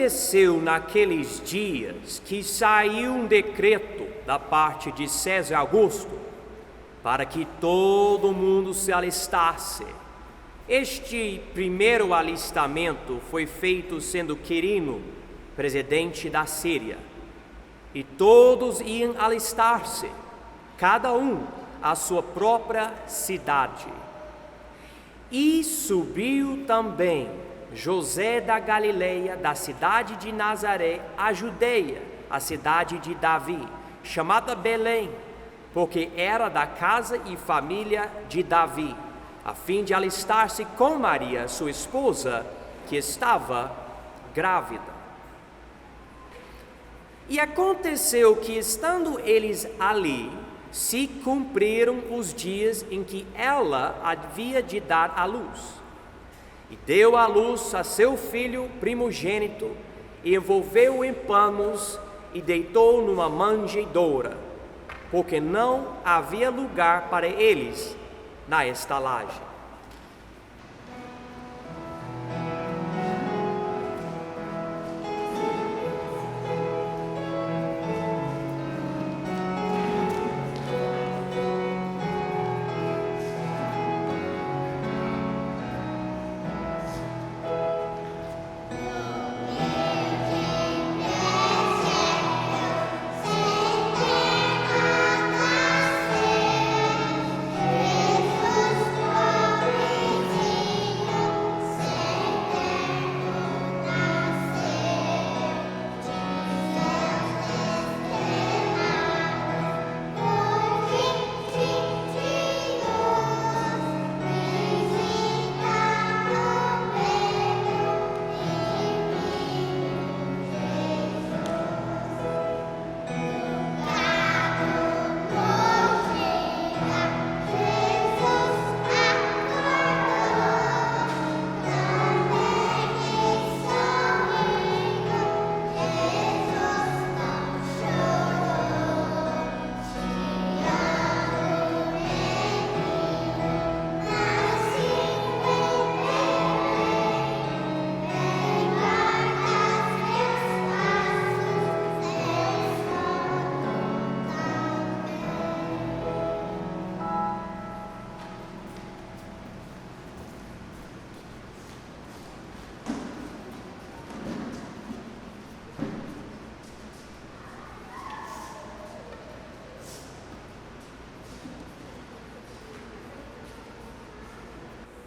aconteceu naqueles dias que saiu um decreto da parte de César Augusto para que todo mundo se alistasse. Este primeiro alistamento foi feito sendo Quirino presidente da Síria, e todos iam alistar-se, cada um à sua própria cidade. E subiu também José da Galileia, da cidade de Nazaré, a Judeia, a cidade de Davi, chamada Belém, porque era da casa e família de Davi, a fim de alistar-se com Maria, sua esposa, que estava grávida. E aconteceu que, estando eles ali, se cumpriram os dias em que ela havia de dar à luz. E deu à luz a seu filho primogênito, e envolveu-o em panos, e deitou numa manjedoura, porque não havia lugar para eles na estalagem.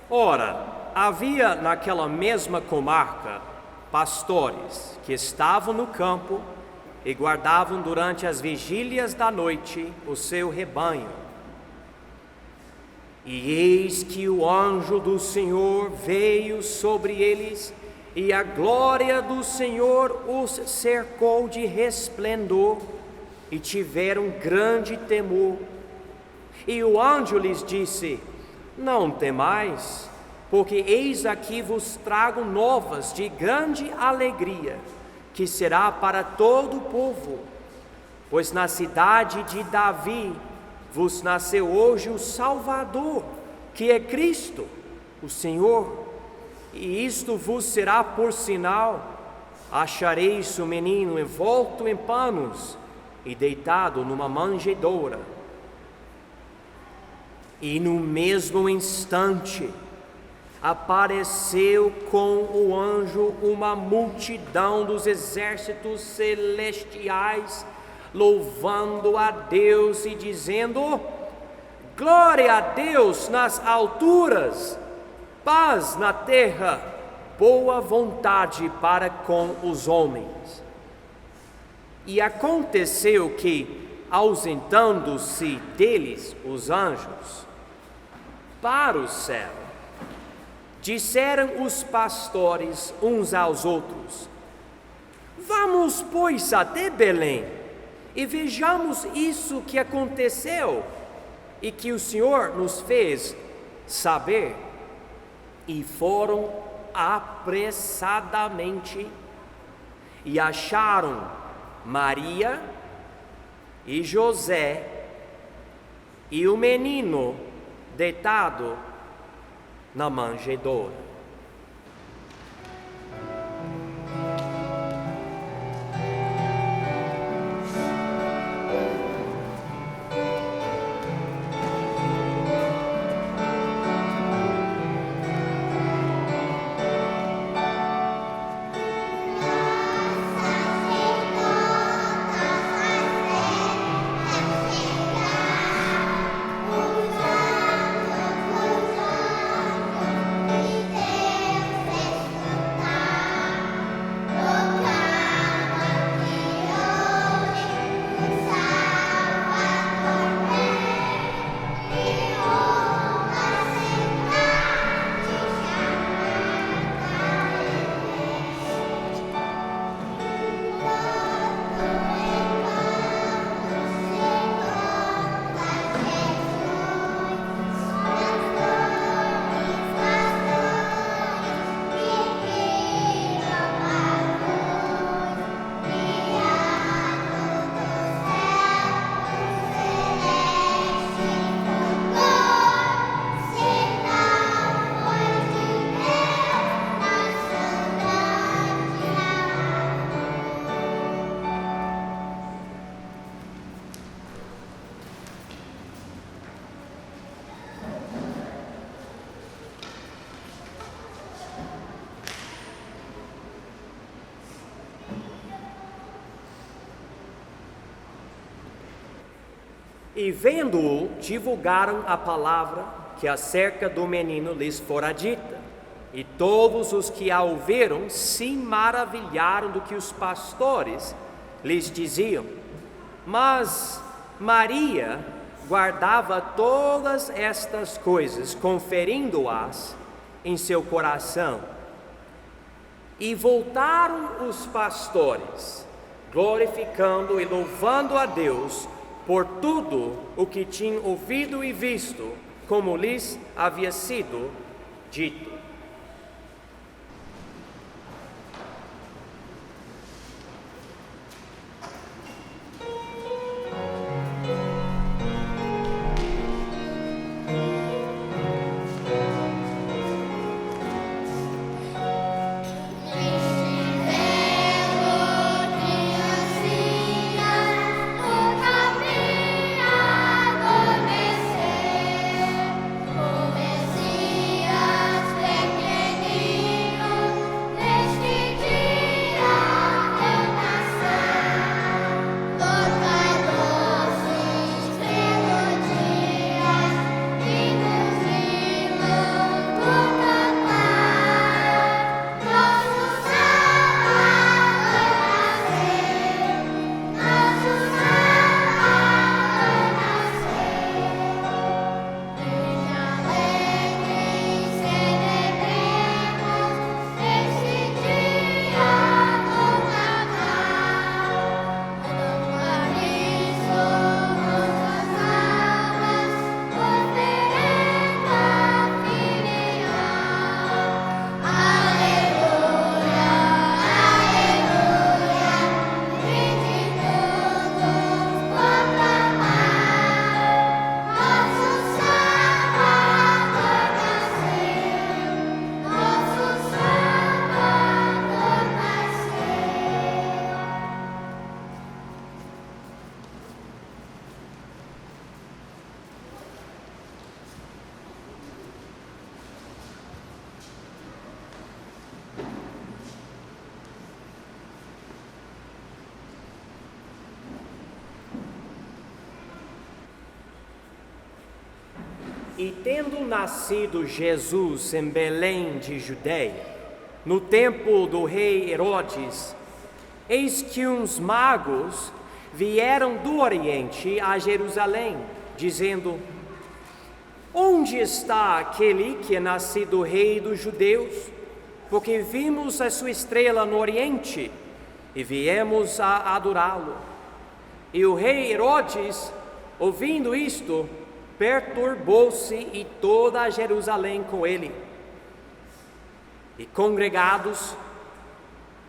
Ora, havia naquela mesma comarca pastores que estavam no campo e guardavam durante as vigílias da noite o seu rebanho. E eis que o anjo do Senhor veio sobre eles, e a glória do Senhor os cercou de resplendor, e tiveram grande temor. E o anjo lhes disse: não temais, porque eis aqui vos trago novas de grande alegria, que será para todo o povo. Pois na cidade de Davi vos nasceu hoje o Salvador, que é Cristo, o Senhor. E isto vos será por sinal: achareis o menino envolto em panos e deitado numa manjedoura. E no mesmo instante apareceu com o anjo uma multidão dos exércitos celestiais, louvando a Deus e dizendo: glória a Deus nas alturas, paz na terra, boa vontade para com os homens. E aconteceu que, ausentando-se deles os anjos para o céu, disseram os pastores uns aos outros: vamos, pois, até Belém, e vejamos isso que aconteceu e que o Senhor nos fez saber. E foram apressadamente e acharam Maria e José e o menino deitado na manjedoura. E vendo-o, divulgaram a palavra que acerca do menino lhes fora dita. E todos os que a ouviram se maravilharam do que os pastores lhes diziam. Mas Maria guardava todas estas coisas, conferindo-as em seu coração. E voltaram os pastores, glorificando e louvando a Deus por tudo o que tinham ouvido e visto, como lhes havia sido dito. E tendo nascido Jesus em Belém de Judeia, no tempo do rei Herodes, eis que uns magos vieram do Oriente a Jerusalém, dizendo: Onde está aquele que é nascido rei dos judeus? Porque vimos a sua estrela no Oriente e viemos a adorá-lo. E o rei Herodes, ouvindo isto, perturbou-se e toda a Jerusalém com ele. E congregados,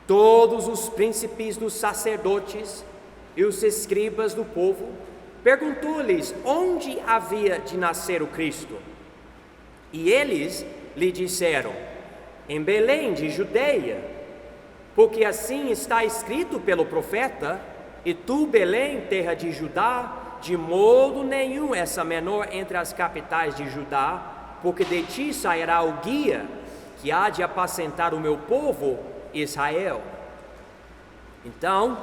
todos os príncipes dos sacerdotes e os escribas do povo, perguntou-lhes onde havia de nascer o Cristo. E eles lhe disseram: em Belém de Judeia, porque assim está escrito pelo profeta: e tu, Belém, terra de Judá, de modo nenhum és a menor entre as capitais de Judá, porque de ti sairá o guia que há de apacentar o meu povo Israel. Então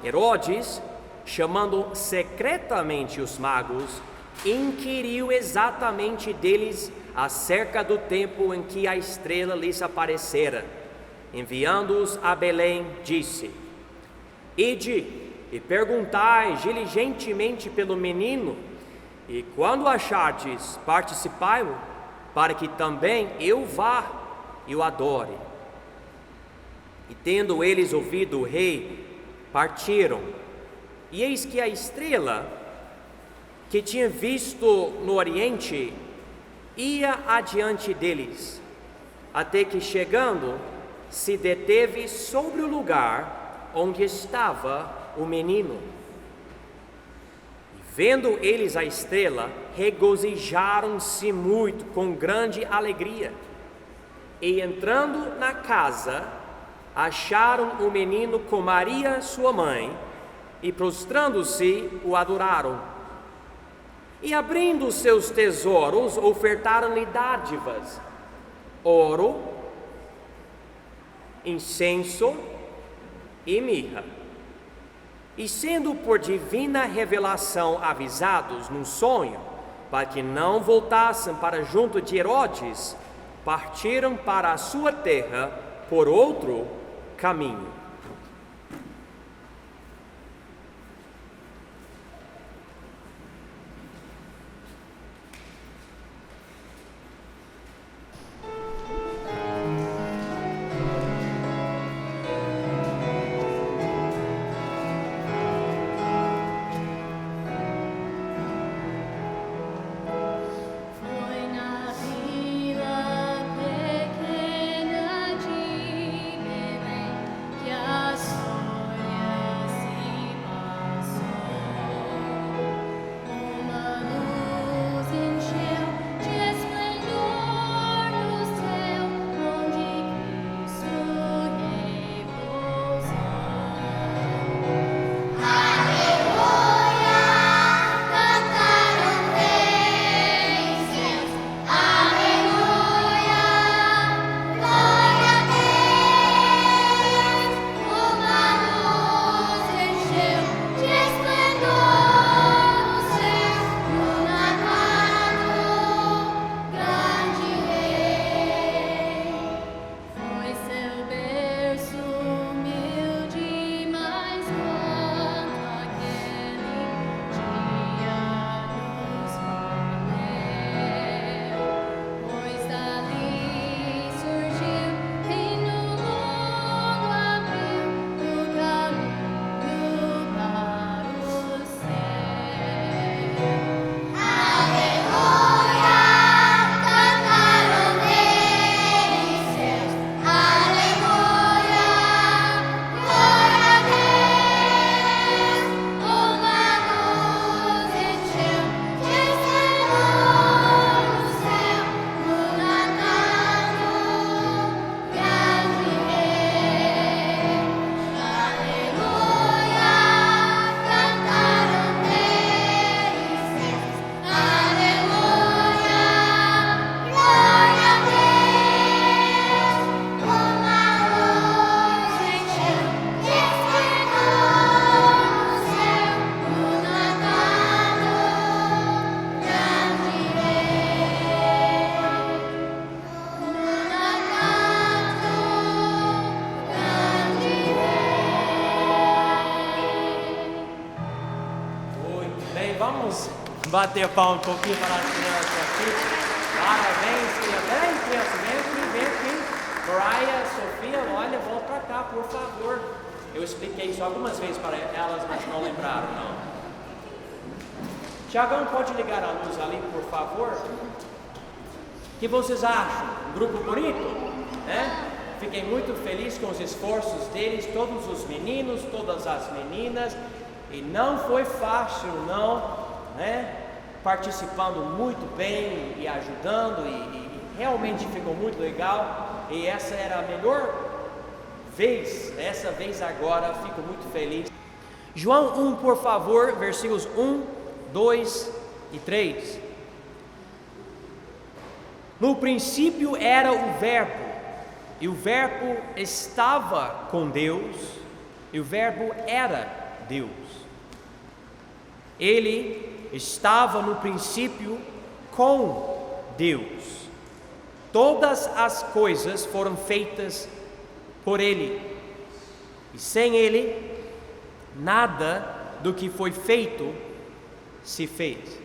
Herodes, chamando secretamente os magos, inquiriu exatamente deles acerca do tempo em que a estrela lhes aparecera. Enviando-os a Belém, disse: Ide e perguntai diligentemente pelo menino, e quando achardes, participai-o, para que também eu vá e o adore. E tendo eles ouvido o rei, partiram. E eis que a estrela que tinha visto no Oriente ia adiante deles, até que chegando, se deteve sobre o lugar onde estava o menino. E vendo eles a estrela, regozijaram-se muito com grande alegria. E entrando na casa, acharam o menino com Maria, sua mãe, e prostrando-se, o adoraram. E abrindo seus tesouros, ofertaram-lhe dádivas: ouro, incenso e mirra. E sendo por divina revelação avisados num sonho, para que não voltassem para junto de Herodes, partiram para a sua terra por outro caminho. Vamos bater palma um pouquinho para as crianças aqui. Parabéns, criança. Vem aqui. Mariah, Sofia, olha, volta para cá, por favor. Eu expliquei isso algumas vezes para elas, mas não lembraram, não. Tiagão, pode ligar a luz ali, por favor? O que vocês acham? Um grupo bonito? Né? Fiquei muito feliz com os esforços deles, todos os meninos, todas as meninas. E não foi fácil, não, né? Participando muito bem e ajudando, e realmente ficou muito legal. E essa era a melhor vez, essa vez agora, fico muito feliz. João 1, por favor, versículos 1, 2 e 3. No princípio era o Verbo, e o Verbo estava com Deus, e o Verbo era Deus. Ele estava no princípio com Deus. Todas as coisas foram feitas por Ele, e sem Ele, nada do que foi feito se fez.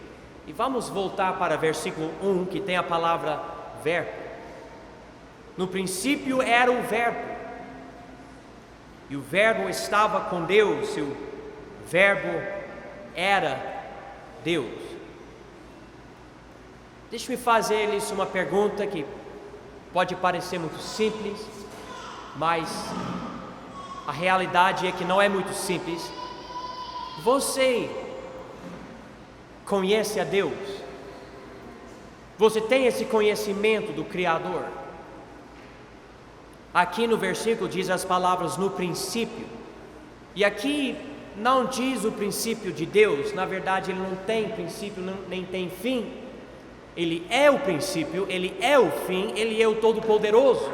E vamos voltar para versículo 1, que tem a palavra verbo. No princípio era o Verbo, e o Verbo estava com Deus, e o Verbo era Deus. Deixe-me fazer-lhes uma pergunta que pode parecer muito simples, mas a realidade é que não é muito simples. Você conhece a Deus? Você tem esse conhecimento do Criador? Aqui no versículo diz as palavras no princípio, e aqui não diz o princípio de Deus. Na verdade, Ele não tem princípio, nem tem fim. Ele é o princípio, Ele é o fim, Ele é o Todo-Poderoso.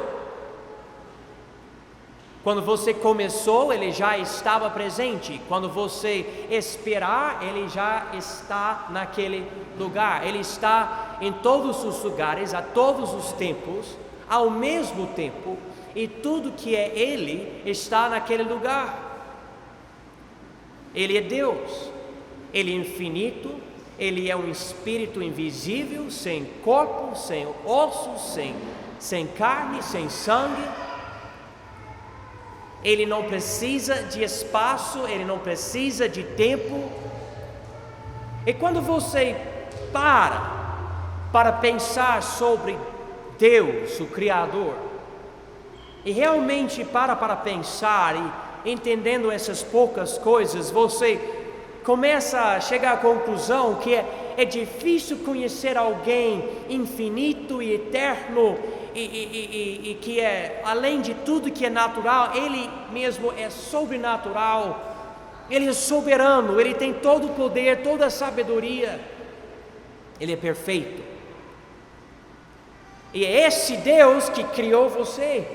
Quando você começou, Ele já estava presente. Quando você esperar, Ele já está naquele lugar. Ele está em todos os lugares, a todos os tempos, ao mesmo tempo. E tudo que é Ele está naquele lugar. Ele é Deus. Ele é infinito. Ele é um espírito invisível, sem corpo, sem ossos, sem carne, sem sangue. Ele não precisa de espaço, Ele não precisa de tempo. E quando você para pensar sobre Deus, o Criador, e realmente para pensar e entendendo essas poucas coisas, você começa a chegar à conclusão que é difícil conhecer alguém infinito e eterno e que é, além de tudo que é natural, Ele mesmo é sobrenatural, Ele é soberano, Ele tem todo o poder, toda a sabedoria, Ele é perfeito. E é esse Deus que criou você,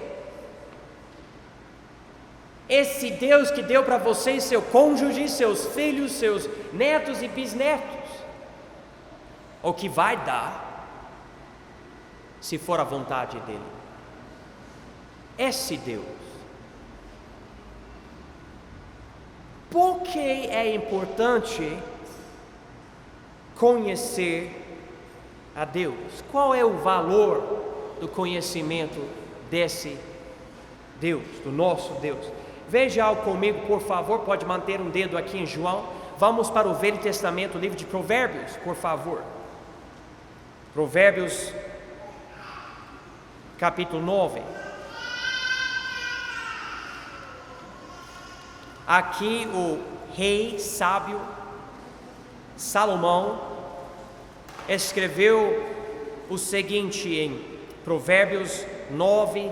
esse Deus que deu para você seu cônjuge, seus filhos, seus netos e bisnetos, ou que vai dar, se for a vontade dEle. Esse Deus. Por que é importante conhecer a Deus? Qual é o valor do conhecimento desse Deus, do nosso Deus? Veja comigo, por favor, pode manter um dedo aqui em João. Vamos para o Velho Testamento, o livro de Provérbios, por favor. Provérbios, capítulo 9. Aqui o rei sábio Salomão escreveu o seguinte em Provérbios 9,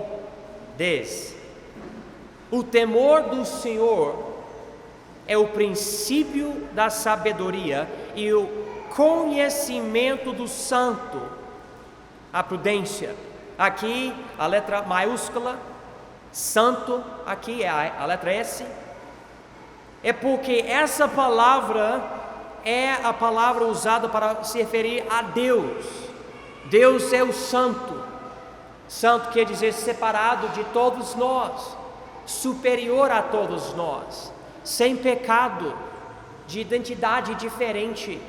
10. O temor do Senhor é o princípio da sabedoria e o conhecimento do santo, a prudência. Aqui a letra maiúscula, santo, aqui é a letra S. É porque essa palavra é a palavra usada para se referir a Deus. Deus é o santo. Santo quer dizer separado de todos nós, superior a todos nós, sem pecado, de identidade diferente.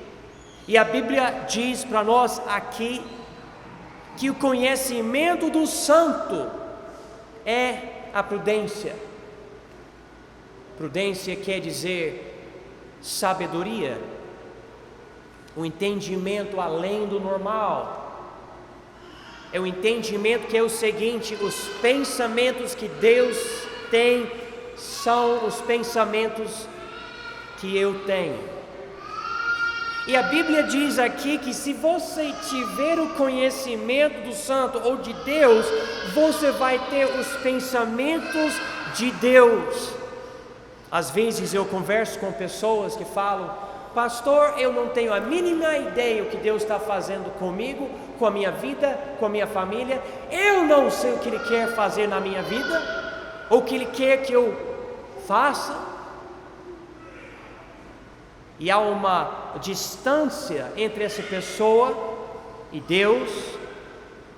E a Bíblia diz para nós aqui que o conhecimento do santo é a prudência. Prudência quer dizer sabedoria, um entendimento além do normal. É o entendimento que é o seguinte: os pensamentos que Deus tem são os pensamentos que eu tenho. E a Bíblia diz aqui que se você tiver o conhecimento do santo ou de Deus, você vai ter os pensamentos de Deus. Às vezes eu converso com pessoas que falam: pastor, eu não tenho a mínima ideia o que Deus está fazendo comigo, com a minha vida, com a minha família. Eu não sei o que Ele quer fazer na minha vida, ou o que Ele quer que eu faça. E há uma distância entre essa pessoa e Deus.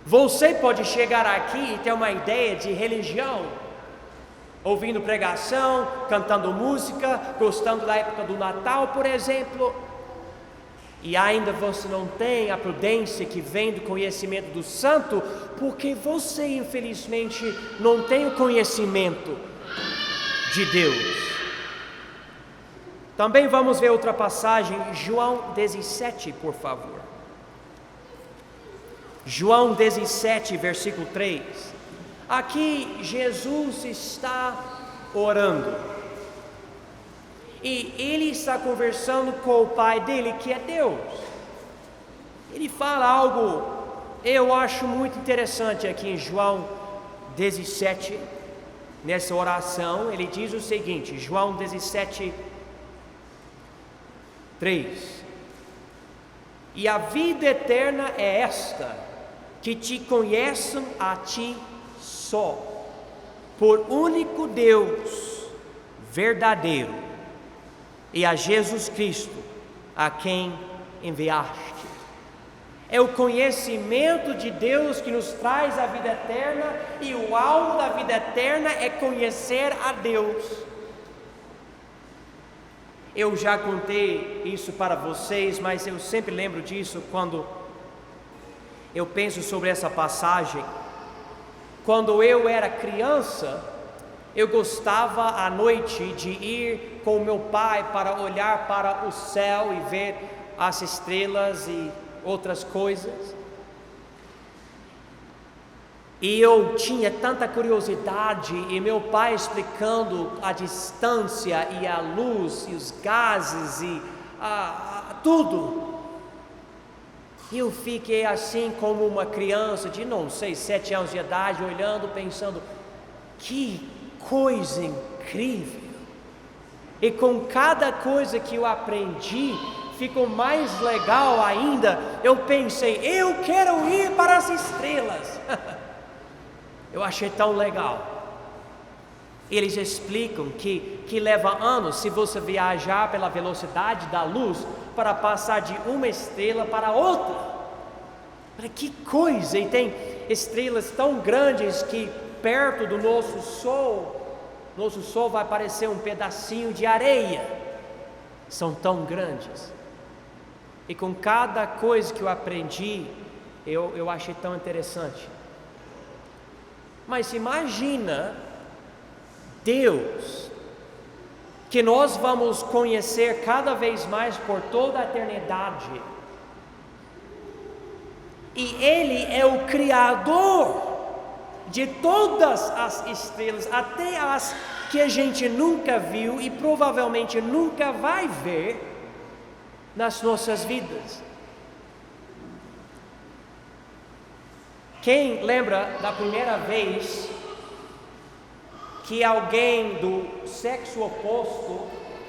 Você pode chegar aqui e ter uma ideia de religião, ouvindo pregação, cantando música, gostando da época do Natal, por exemplo, e ainda você não tem a prudência que vem do conhecimento do santo, porque você infelizmente não tem o conhecimento de Deus. Também vamos ver outra passagem, João 17, por favor. João 17, versículo 3. Aqui Jesus está orando e Ele está conversando com o Pai dele, que é Deus. Ele fala algo, eu acho muito interessante aqui em João 17, nessa oração. Ele diz o seguinte, João 17, 3: e a vida eterna é esta, que te conheçam a ti só, por único Deus verdadeiro e a Jesus Cristo, a quem enviaste. É o conhecimento de Deus que nos traz a vida eterna, e o alvo da vida eterna é conhecer a Deus. Eu já contei isso para vocês, mas eu sempre lembro disso quando eu penso sobre essa passagem. Quando eu era criança, eu gostava à noite de ir com meu pai para olhar para o céu e ver as estrelas e outras coisas. E eu tinha tanta curiosidade, e meu pai explicando a distância e a luz e os gases e tudo. E eu fiquei assim como uma criança de, não sei, 7 anos de idade, olhando, pensando, que coisa incrível. E com cada coisa que eu aprendi, ficou mais legal ainda. Eu pensei, eu quero ir para as estrelas. Eu achei tão legal. Eles explicam que leva anos, se você viajar pela velocidade da luz, para passar de uma estrela para outra. Olha que coisa! E tem estrelas tão grandes que perto do nosso Sol vai parecer um pedacinho de areia. São tão grandes. E com cada coisa que eu aprendi, eu achei tão interessante. Mas imagina Deus, que nós vamos conhecer cada vez mais por toda a eternidade. E Ele é o Criador de todas as estrelas, até as que a gente nunca viu e provavelmente nunca vai ver nas nossas vidas. Quem lembra da primeira vez que alguém do sexo oposto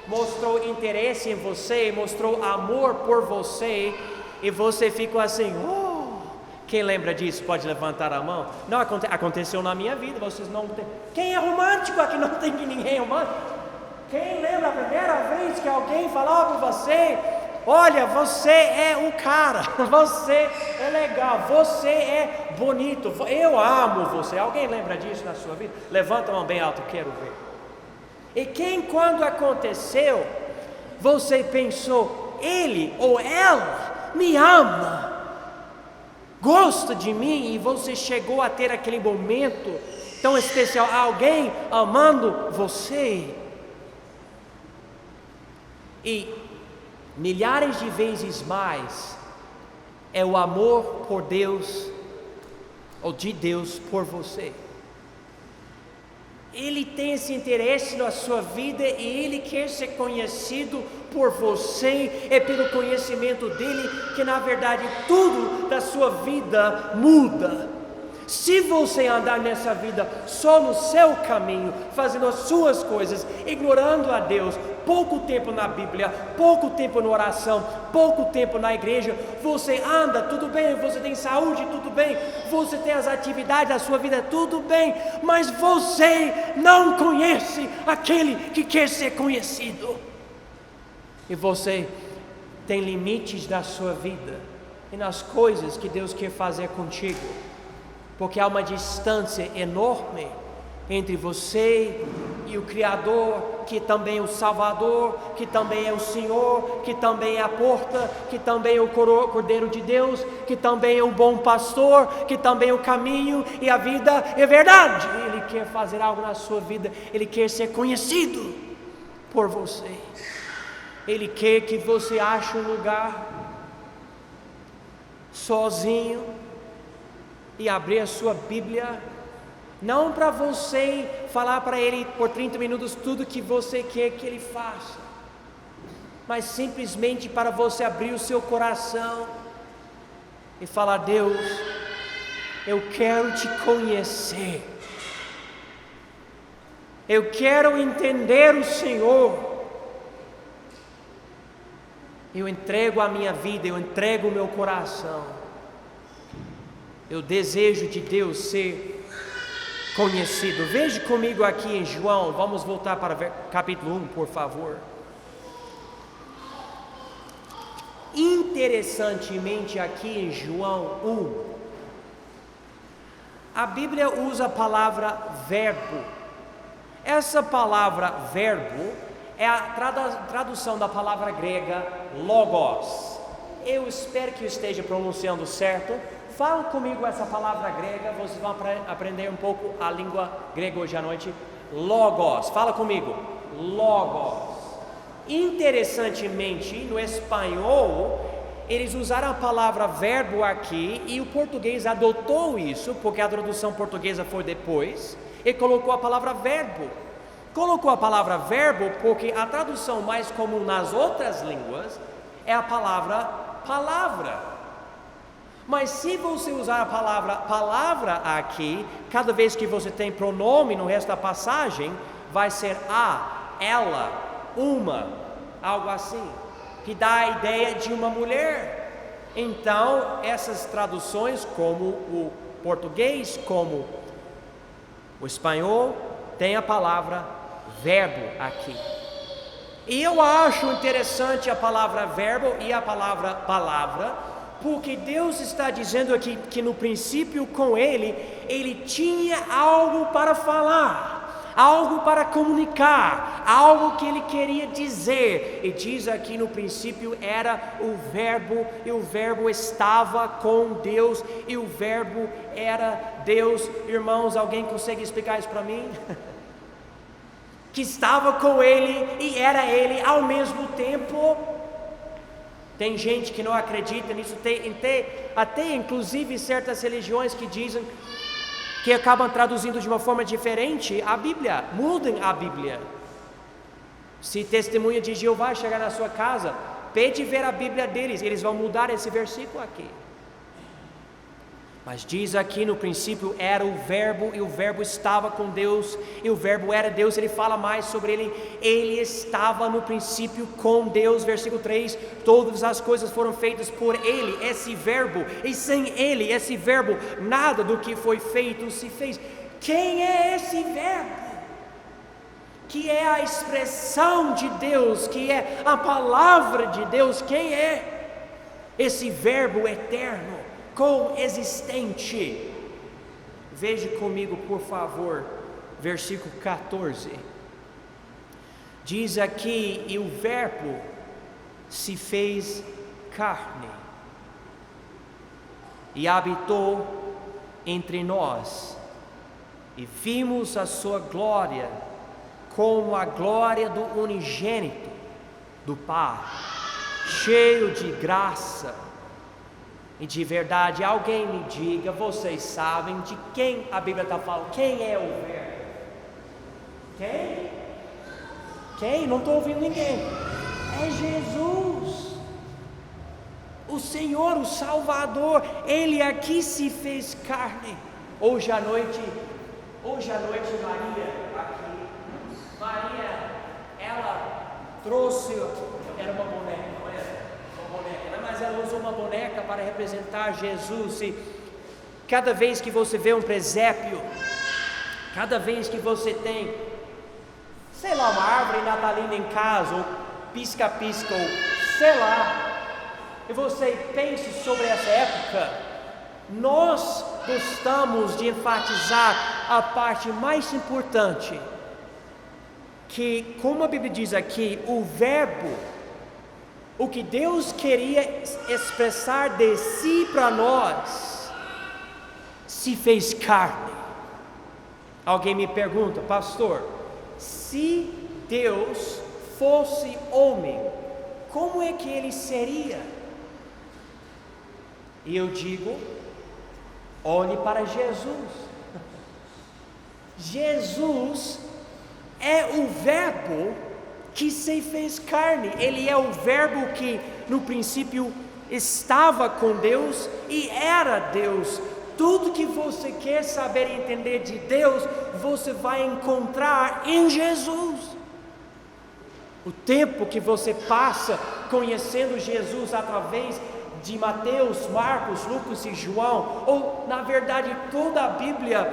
mostrou interesse em você, mostrou amor por você, e você ficou assim, Quem lembra disso pode levantar a mão? Não aconteceu na minha vida, vocês não têm. Quem é romântico aqui? Não tem ninguém romântico. Quem lembra a primeira vez que alguém falou para você, olha, você é o cara, você é legal, você é bonito, eu amo você. Alguém lembra disso na sua vida? Levanta a mão bem alto, quero ver. E quem, quando aconteceu, você pensou, ele ou ela me ama, gosta de mim, e você chegou a ter aquele momento tão especial, alguém amando você. E milhares de vezes mais é o amor por Deus, ou de Deus por você. Ele tem esse interesse na sua vida e Ele quer ser conhecido por você. É pelo conhecimento dEle que na verdade tudo da sua vida muda. Se você andar nessa vida só no seu caminho, fazendo as suas coisas, ignorando a Deus, pouco tempo na Bíblia, pouco tempo na oração, pouco tempo na igreja, você anda, tudo bem, você tem saúde, tudo bem, você tem as atividades da sua vida, tudo bem, mas você não conhece aquele que quer ser conhecido. E você tem limites na sua vida e nas coisas que Deus quer fazer contigo. Porque há uma distância enorme entre você e o Criador, que também é o Salvador, que também é o Senhor, que também é a porta, que também é o Cordeiro de Deus, que também é o bom pastor, que também é o caminho e a vida é verdade. Ele quer fazer algo na sua vida, Ele quer ser conhecido por você. Ele quer que você ache um lugar sozinho e abrir a sua Bíblia, não para você falar para Ele por 30 minutos tudo que você quer que Ele faça, mas simplesmente para você abrir o seu coração e falar: Deus, eu quero te conhecer, eu quero entender o Senhor, eu entrego a minha vida, eu entrego o meu coração. Eu desejo de Deus ser conhecido. Veja comigo aqui em João, vamos voltar para capítulo 1, por favor. Interessantemente, aqui em João 1, a Bíblia usa a palavra verbo. Essa palavra verbo é a tradução da palavra grega logos. Eu espero que eu esteja pronunciando certo. Fala comigo essa palavra grega, vocês vão aprender um pouco a língua grega hoje à noite. Logos, fala comigo. Logos. Interessantemente, no espanhol, eles usaram a palavra verbo aqui e o português adotou isso, porque a tradução portuguesa foi depois, e colocou a palavra verbo. Colocou a palavra verbo porque a tradução mais comum nas outras línguas é a palavra palavra. Mas se você usar a palavra palavra aqui, cada vez que você tem pronome no resto da passagem, vai ser a, ela, uma, algo assim, que dá a ideia de uma mulher. Então, essas traduções, como o português, como o espanhol, tem a palavra verbo aqui. E eu acho interessante a palavra verbo e a palavra palavra, porque Deus está dizendo aqui que no princípio com Ele tinha algo para falar, algo para comunicar, algo que Ele queria dizer. E diz aqui no princípio era o verbo, e o verbo estava com Deus, e o verbo era Deus. Irmãos, alguém consegue explicar isso para mim? Que estava com Ele e era Ele ao mesmo tempo. Tem gente que não acredita nisso, até inclusive certas religiões que dizem que acabam traduzindo de uma forma diferente a Bíblia, mudam a Bíblia. Se testemunha de Jeová chegar na sua casa, pede ver a Bíblia deles, eles vão mudar esse versículo aqui. Mas diz aqui no princípio era o verbo, e o verbo estava com Deus, e o verbo era Deus. Ele fala mais sobre ele estava no princípio com Deus, versículo 3, todas as coisas foram feitas por Ele, esse verbo, e sem Ele, esse verbo, nada do que foi feito se fez. Quem é esse verbo? Que é a expressão de Deus, que é a palavra de Deus. Quem é esse verbo eterno, coexistente? Veja comigo, por favor, versículo 14. Diz aqui: e o verbo se fez carne e habitou entre nós, e vimos a sua glória, como a glória do unigênito do Pai, cheio de graça e de verdade. Alguém me diga, vocês sabem de quem a Bíblia está falando? Quem é o verbo? Quem? Não estou ouvindo ninguém. É Jesus, o Senhor, o Salvador. Ele aqui se fez carne. Hoje à noite Maria, ela trouxe, era uma boneca, não era? Uma boneca, mas ela usou uma boneca para representar Jesus. E cada vez que você vê um presépio, cada vez que você tem, sei lá, uma árvore natalina em casa, ou pisca-pisca, ou sei lá, e você pensa sobre essa época, nós gostamos de enfatizar a parte mais importante, que, como a Bíblia diz aqui, o verbo, o que Deus queria expressar de si para nós, se fez carne. Alguém me pergunta, pastor, se Deus fosse homem, como é que ele seria? E eu digo, olhe para Jesus. Jesus é o verbo que se fez carne. Ele é o verbo que no princípio estava com Deus e era Deus. Tudo que você quer saber e entender de Deus, você vai encontrar em Jesus. O tempo que você passa conhecendo Jesus através de Mateus, Marcos, Lucas e João, ou na verdade toda a Bíblia,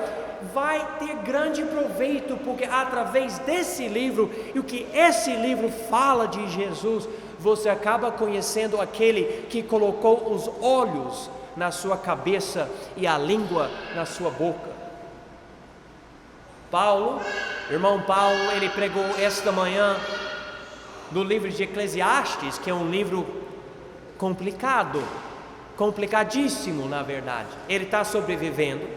vai ter grande proveito, porque através desse livro e o que esse livro fala de Jesus, você acaba conhecendo aquele que colocou os olhos na sua cabeça e a língua na sua boca. Irmão Paulo, ele pregou esta manhã no livro de Eclesiastes, que é um livro complicadíssimo na verdade. Ele está sobrevivendo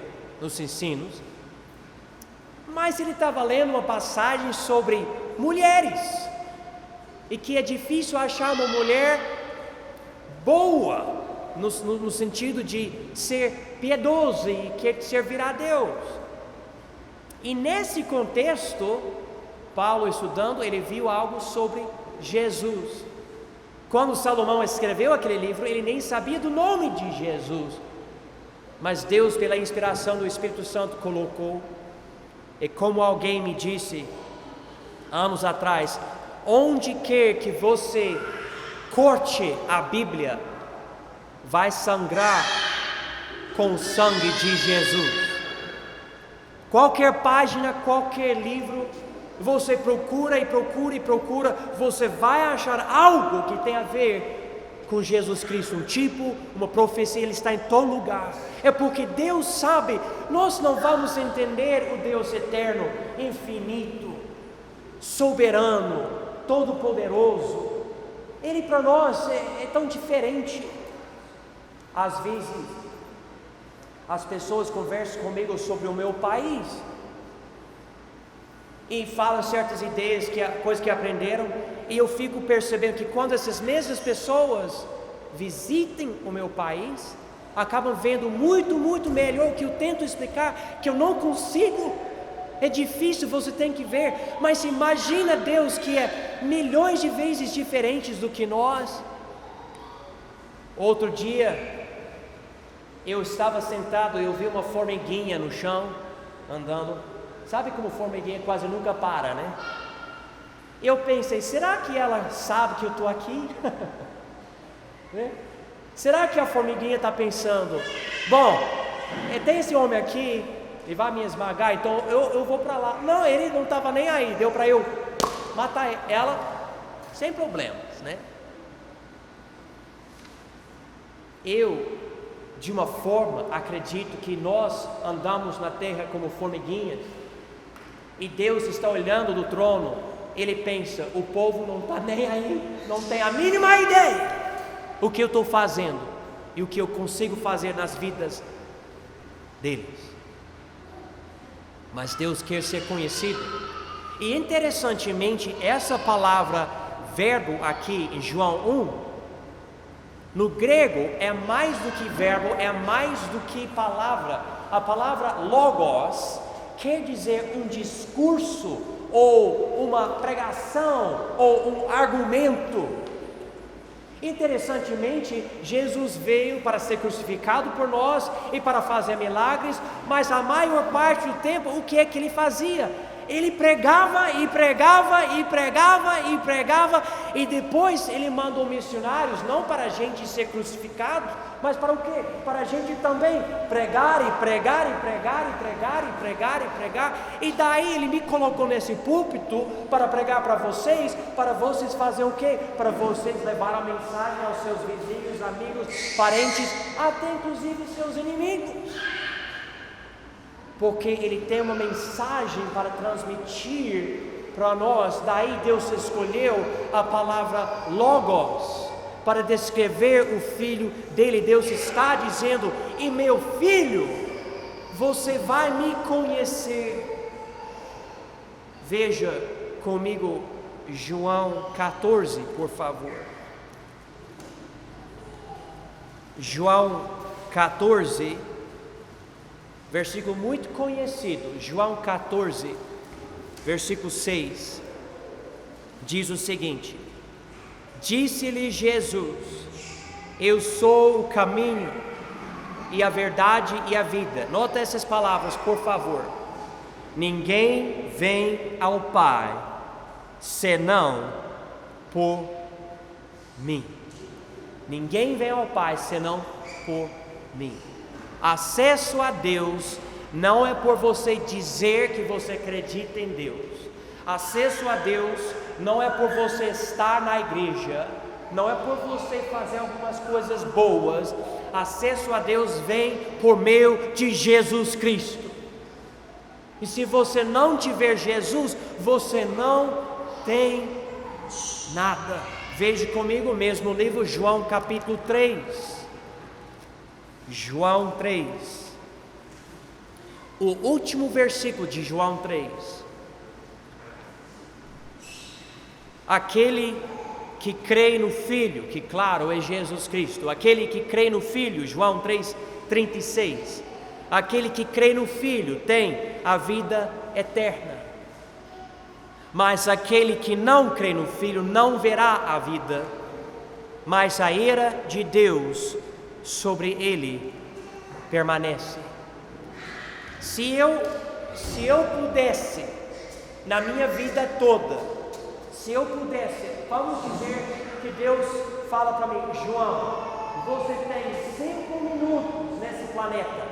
nos ensinos, mas ele estava lendo uma passagem sobre mulheres, e que é difícil achar uma mulher boa, no sentido de ser piedosa e querer servir a Deus. E nesse contexto, Paulo estudando, ele viu algo sobre Jesus. Quando Salomão escreveu aquele livro, ele nem sabia do nome de Jesus, mas Deus, pela inspiração do Espírito Santo, colocou. E como alguém me disse anos atrás, onde quer que você corte a Bíblia, vai sangrar com o sangue de Jesus. Qualquer página, qualquer livro, você procura, você vai achar algo que tem a ver com Jesus Cristo, um tipo, uma profecia. Ele está em todo lugar. É porque Deus sabe, nós não vamos entender o Deus eterno, infinito, soberano, todo-poderoso. Ele para nós é tão diferente. Às vezes as pessoas conversam comigo sobre o meu país e falam certas ideias, coisas que aprenderam, e eu fico percebendo que quando essas mesmas pessoas visitem o meu país, acabam vendo muito melhor o que eu tento explicar, que eu não consigo. É difícil, você tem que ver, mas imagina Deus, que é milhões de vezes diferentes do que nós. Outro dia eu estava sentado e eu vi uma formiguinha no chão, andando. Sabe como formiguinha quase nunca para, né? Eu pensei, será que ela sabe que eu estou aqui? Né? Será que a formiguinha está pensando, bom, tem esse homem aqui, ele vai me esmagar, então eu vou para lá. Não, ele não estava nem aí, deu para eu matar ela sem problemas, né? Eu, de uma forma, acredito que nós andamos na terra como formiguinhas, e Deus está olhando do trono. Ele pensa, o povo não está nem aí, não tem a mínima ideia o que eu estou fazendo e o que eu consigo fazer nas vidas deles. Mas Deus quer ser conhecido. E interessantemente, essa palavra verbo aqui em João 1, no grego é mais do que verbo, é mais do que palavra. A palavra logos quer dizer um discurso, ou uma pregação, ou um argumento. Interessantemente, Jesus veio para ser crucificado por nós e para fazer milagres, mas a maior parte do tempo, o que é que ele fazia? Ele pregava, e depois ele mandou missionários, não para a gente ser crucificado, mas para o quê? Para a gente também pregar, e daí ele me colocou nesse púlpito para pregar para vocês fazerem o quê? Para vocês levar a mensagem aos seus vizinhos, amigos, parentes, até inclusive seus inimigos. Porque ele tem uma mensagem para transmitir para nós. Daí Deus escolheu a palavra logos para descrever o Filho dele. Deus está dizendo, e meu filho, você vai me conhecer. Veja comigo João 14, por favor. João 14, versículo muito conhecido, João 14, versículo 6, diz o seguinte: disse-lhe Jesus, eu sou o caminho e a verdade e a vida. Nota essas palavras, por favor. Ninguém vem ao Pai, senão por mim. Ninguém vem ao Pai, senão por mim. Acesso a Deus não é por você dizer que você acredita em Deus. Acesso a Deus não é por você estar na igreja, não é por você fazer algumas coisas boas. Acesso a Deus vem por meio de Jesus Cristo. E se você não tiver Jesus, você não tem nada. Veja comigo mesmo no livro João capítulo 3. João 3. O último versículo de João 3. Aquele que crê no Filho, que claro é Jesus Cristo, aquele que crê no Filho, João 3:36, aquele que crê no Filho tem a vida eterna, mas aquele que não crê no Filho não verá a vida, mas a ira de Deus sobre ele permanece. Se eu pudesse, na minha vida toda, se eu pudesse, vamos dizer que Deus fala para mim: João, você tem 5 minutos nesse planeta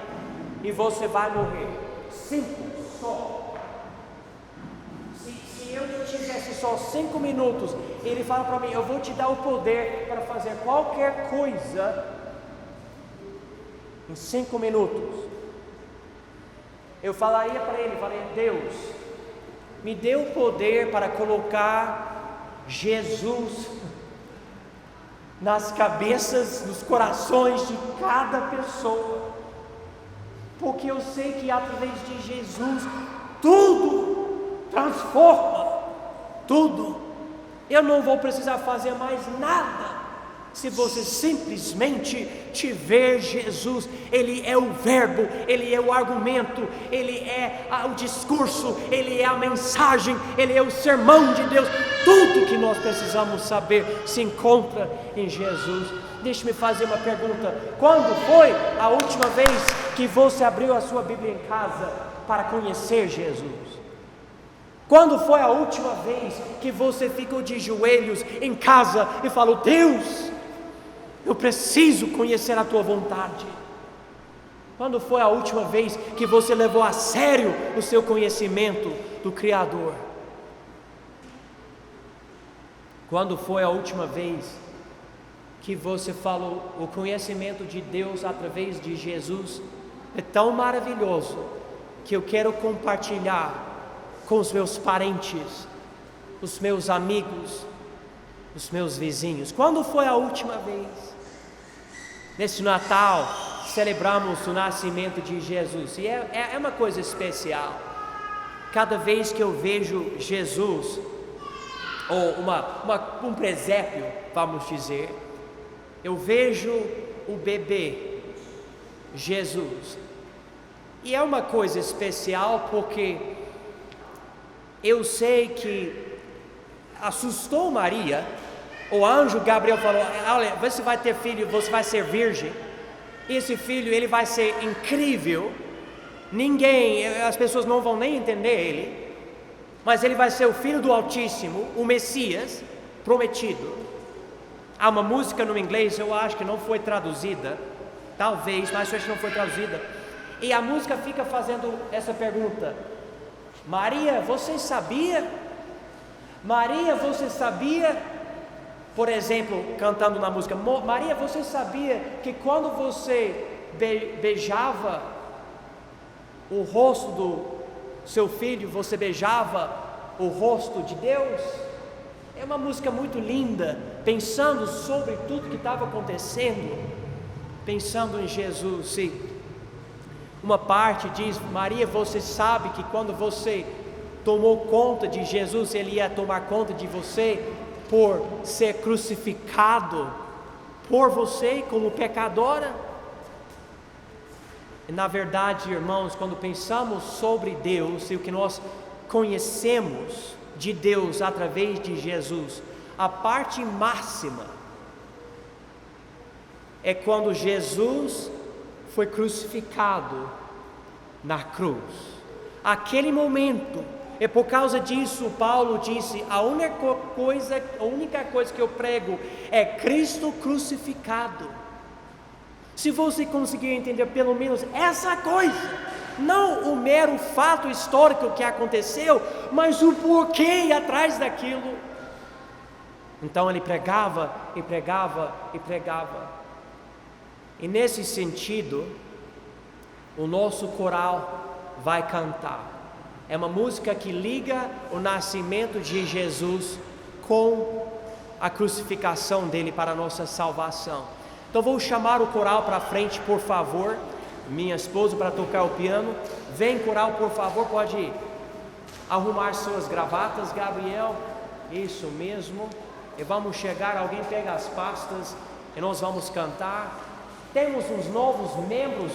e você vai morrer. 5 só. Se eu tivesse só 5 minutos, Ele fala para mim: eu vou te dar o poder para fazer qualquer coisa em 5 minutos. Eu falaria para Ele, Deus, me dê o poder para colocar Jesus nas cabeças, nos corações de cada pessoa, porque eu sei que através de Jesus tudo transforma, tudo. Eu não vou precisar fazer mais nada se você simplesmente tiver Jesus. Ele é o verbo, Ele é o argumento, Ele é o discurso, Ele é a mensagem, Ele é o sermão de Deus. Tudo que nós precisamos saber se encontra em Jesus. Deixe-me fazer uma pergunta: quando foi a última vez que você abriu a sua Bíblia em casa para conhecer Jesus? Quando foi a última vez que você ficou de joelhos em casa e falou: Deus, eu preciso conhecer a Tua vontade? Quando foi a última vez que você levou a sério o seu conhecimento do Criador? Quando foi a última vez que você falou: o conhecimento de Deus através de Jesus é tão maravilhoso que eu quero compartilhar com os meus parentes, os meus amigos, os meus vizinhos? Quando foi a última vez? Nesse Natal celebramos o nascimento de Jesus, e é uma coisa especial. Cada vez que eu vejo Jesus, ou um presépio, vamos dizer, eu vejo o bebê Jesus, e é uma coisa especial porque eu sei que assustou Maria. O anjo Gabriel falou: olha, você vai ter filho, você vai ser virgem. Esse filho, ele vai ser incrível. As pessoas não vão nem entender ele, mas ele vai ser o Filho do Altíssimo, o Messias prometido. Há uma música no inglês, eu acho que não foi traduzida, talvez, mas eu acho que não foi traduzida. E a música fica fazendo essa pergunta: Maria, você sabia? Maria, você sabia? Por exemplo, cantando na música: Maria, você sabia que quando você beijava o rosto do seu filho, você beijava o rosto de Deus? É uma música muito linda, pensando sobre tudo que estava acontecendo, pensando em Jesus. Sim. Uma parte diz: Maria, você sabe que quando você tomou conta de Jesus, Ele ia tomar conta de você por ser crucificado por você como pecadora? E na verdade, irmãos, quando pensamos sobre Deus e o que nós conhecemos de Deus através de Jesus, a parte máxima é quando Jesus foi crucificado na cruz. Aquele momento. E por causa disso, Paulo disse: a única coisa que eu prego é Cristo crucificado. Se você conseguir entender pelo menos essa coisa, não o mero fato histórico que aconteceu, mas o porquê atrás daquilo. Então ele pregava e pregava e pregava. E nesse sentido, o nosso coral vai cantar. É uma música que liga o nascimento de Jesus com a crucificação dele para a nossa salvação. Então vou chamar o coral para frente, por favor. Minha esposa para tocar o piano. Vem, coral, por favor, pode arrumar suas gravatas, Gabriel. Isso mesmo. E vamos chegar, alguém pega as pastas e nós vamos cantar. Temos uns novos membros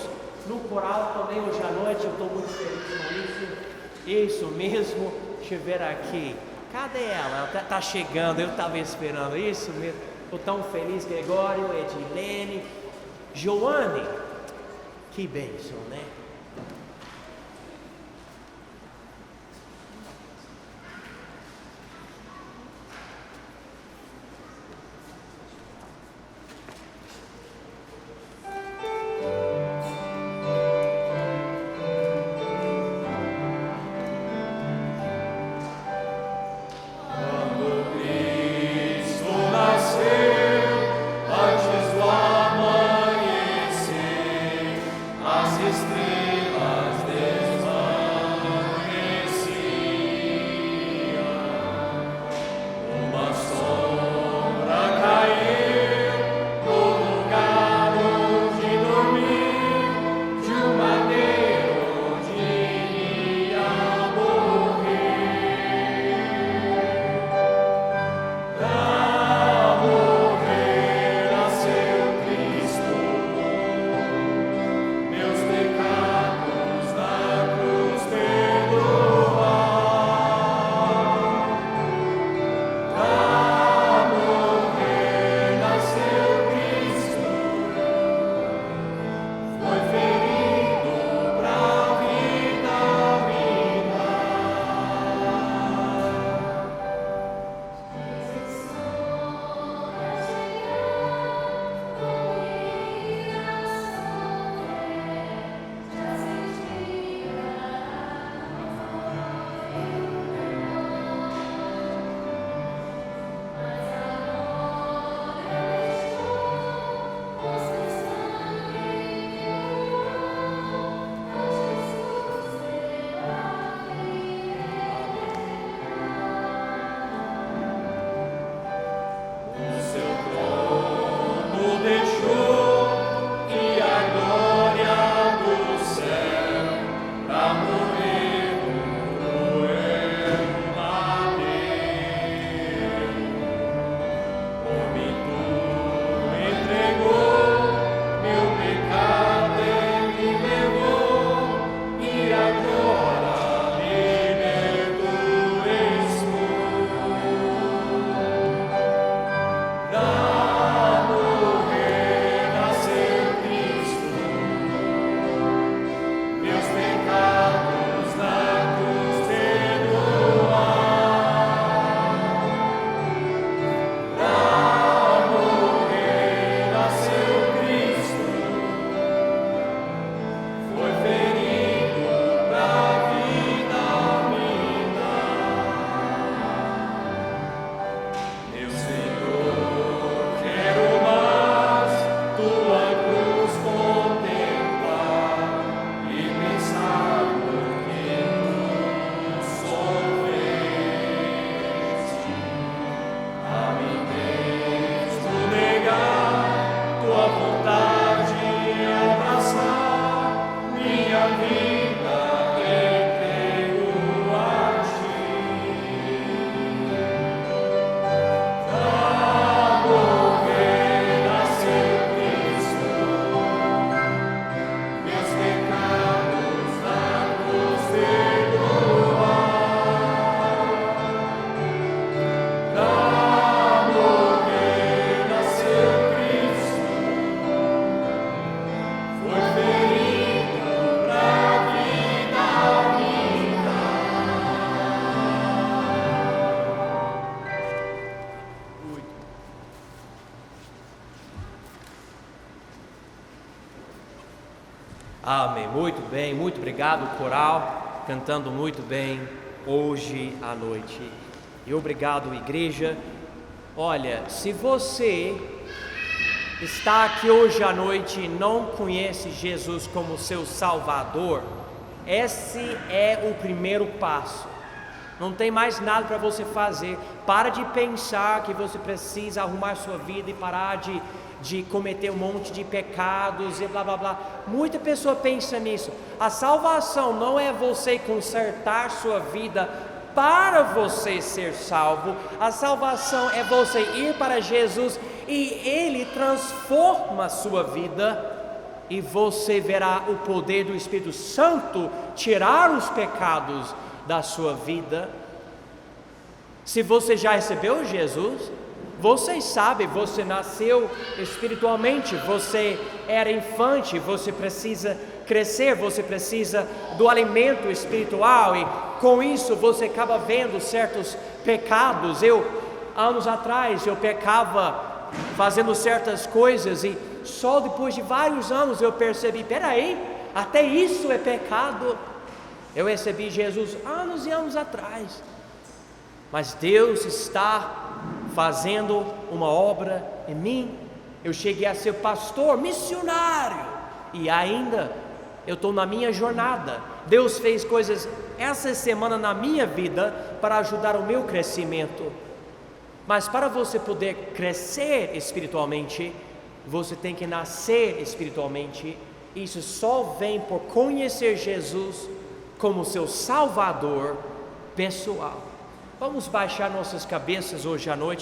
no coral também hoje à noite, eu estou muito feliz com isso. Isso mesmo, deixa eu ver aqui. Cadê ela? Ela está chegando, eu estava esperando. Isso mesmo, estou tão feliz. Gregório, Edilene, Joane. Que bênção, né? Amém. Muito bem, muito obrigado, coral, cantando muito bem hoje à noite. E obrigado, igreja. Olha, se você está aqui hoje à noite e não conhece Jesus como seu Salvador, esse é o primeiro passo. Não tem mais nada para você fazer. Para de pensar que você precisa arrumar sua vida e parar de cometer um monte de pecados e blá blá blá. Muita pessoa pensa nisso. A salvação não é você consertar sua vida para você ser salvo. A salvação é você ir para Jesus e Ele transforma a sua vida, e você verá o poder do Espírito Santo tirar os pecados da sua vida. Se você já recebeu Jesus, você sabe, você nasceu espiritualmente, você era infante, você precisa crescer, você precisa do alimento espiritual, e com isso você acaba vendo certos pecados. Anos atrás, eu pecava fazendo certas coisas, e só depois de vários anos eu percebi, peraí, até isso é pecado. Eu recebi Jesus anos e anos atrás, mas Deus está fazendo uma obra em mim. Eu cheguei a ser pastor, missionário, e ainda eu estou na minha jornada. Deus fez coisas essa semana na minha vida para ajudar o meu crescimento. Mas para você poder crescer espiritualmente, você tem que nascer espiritualmente. Isso só vem por conhecer Jesus como seu Salvador pessoal. Vamos baixar nossas cabeças hoje à noite.